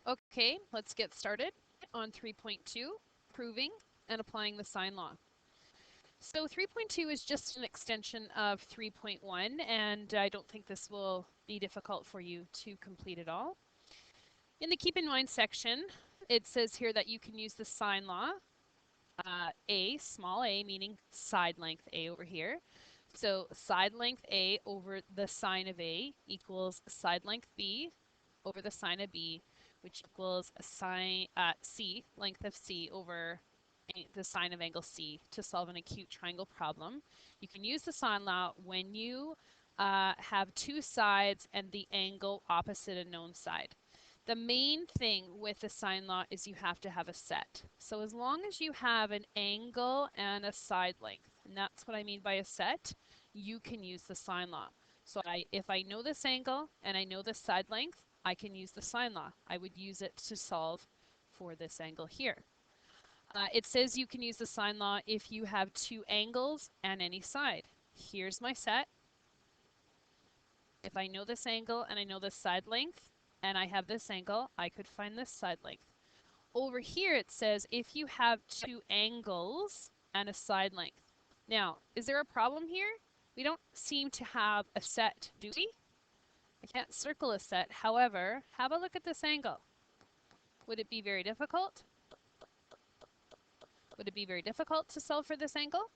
Okay, let's get started on 3.2, proving and applying the sine law. So 3.2 is just an extension of 3.1, and I don't think this will be difficult for you to complete it all. In the keep in mind section, it says here that you can use the sine law, a, small a, meaning side length a over here. So side length a over the sine of a equals side length b over the sine of b, which equals sine c, length of c over the sine of angle c to solve an acute triangle problem. You can use the sine law when you have two sides and the angle opposite a known side. The main thing with the sine law is you have to have a set. So as long as you have an angle and a side length, and that's what I mean by a set, you can use the sine law. So if I know this angle and I know this side length, I can use the sine law. I would use it to solve for this angle here. It says you can use the sine law if you have two angles and any side. Here's my set. If I know this angle and I know this side length, and I have this angle, I could find this side length. Over here it says if you have two angles and a side length. Now, is there a problem here? We don't seem to have a set, do we? I can't circle a set. However, have a look at this angle. Would it be very difficult? Would it be very difficult to solve for this angle?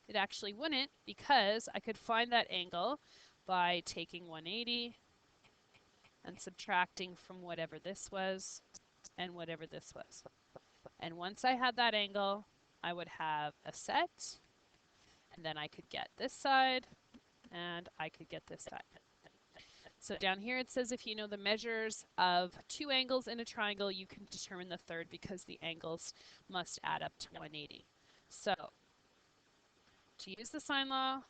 It actually wouldn't, because I could find that angle by taking 180 and subtracting from whatever this was and whatever this was. And once I had that angle, I would have a set, and then I could get this side, and I could get this side. So down here it says if you know the measures of two angles in a triangle, you can determine the third because the angles must add up to 180. So to use the sine law,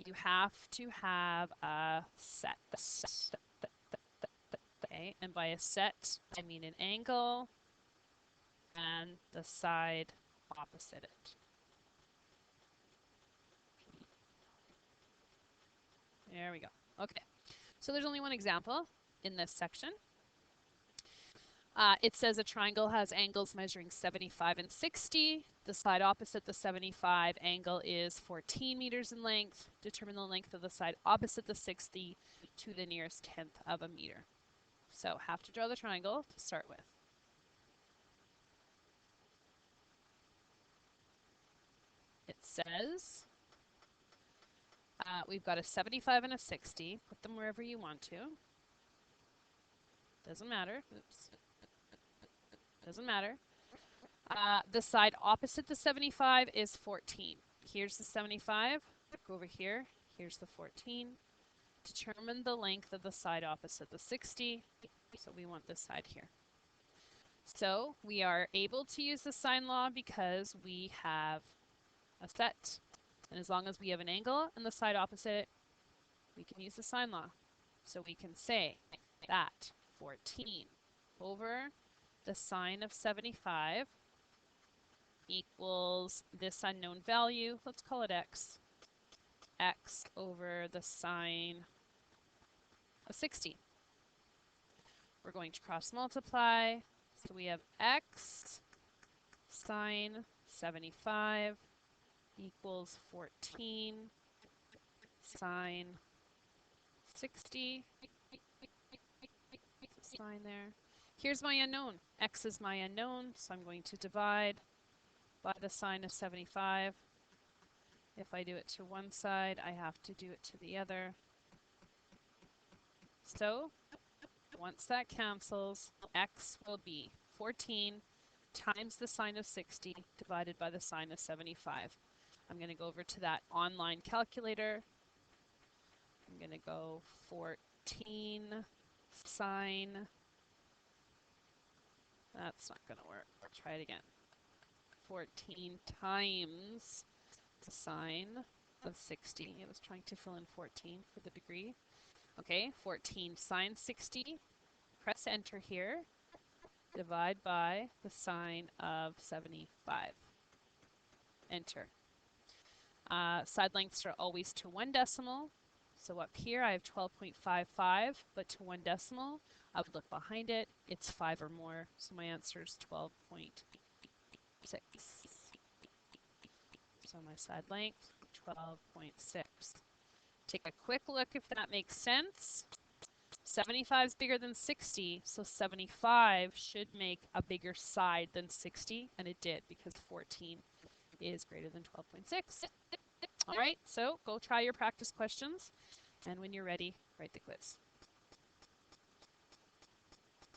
you have to have a set. Okay, and by a set, I mean an angle and the side opposite it. There we go. Okay, so there's only one example in this section. It says a triangle has angles measuring 75 and 60. The side opposite the 75 angle is 14 meters in length. Determine the length of the side opposite the 60 to the nearest tenth of a meter. So have to draw the triangle to start with. It says we've got a 75 and a 60. Put them wherever you want to. Doesn't matter. Oops. Doesn't matter. The side opposite the 75 is 14. Here's the 75. Go over here. Here's the 14. Determine the length of the side opposite the 60. So we want this side here. So we are able to use the sine law because we have a set. And as long as we have an angle and the side opposite, we can use the sine law. So we can say that 14 over the sine of 75 equals this unknown value. Let's call it x. X over the sine of 60. We're going to cross multiply. So we have x sine 75 equals 14 sine 60. Sine there. Here's my unknown. X is my unknown, so I'm going to divide by the sine of 75. If I do it to one side, I have to do it to the other. So once that cancels, x will be 14 times the sine of 60 divided by the sine of 75. I'm going to go over to that online calculator. I'm going to go 14 sine. That's not going to work. Let's try it again. 14 times the sine of 60. I was trying to fill in 14 for the degree. Okay, 14 sine 60. Press enter here. Divide by the sine of 75. Enter. Side lengths are always to one decimal, So up here I have 12.55, but to one decimal, I would look behind it, it's 5 or more, so my answer is 12.6. So my side length, 12.6. Take a quick look if that makes sense. 75 is bigger than 60, so 75 should make a bigger side than 60, and it did because 14 is greater than 12.6. All right, so go try your practice questions, and when you're ready, write the quiz.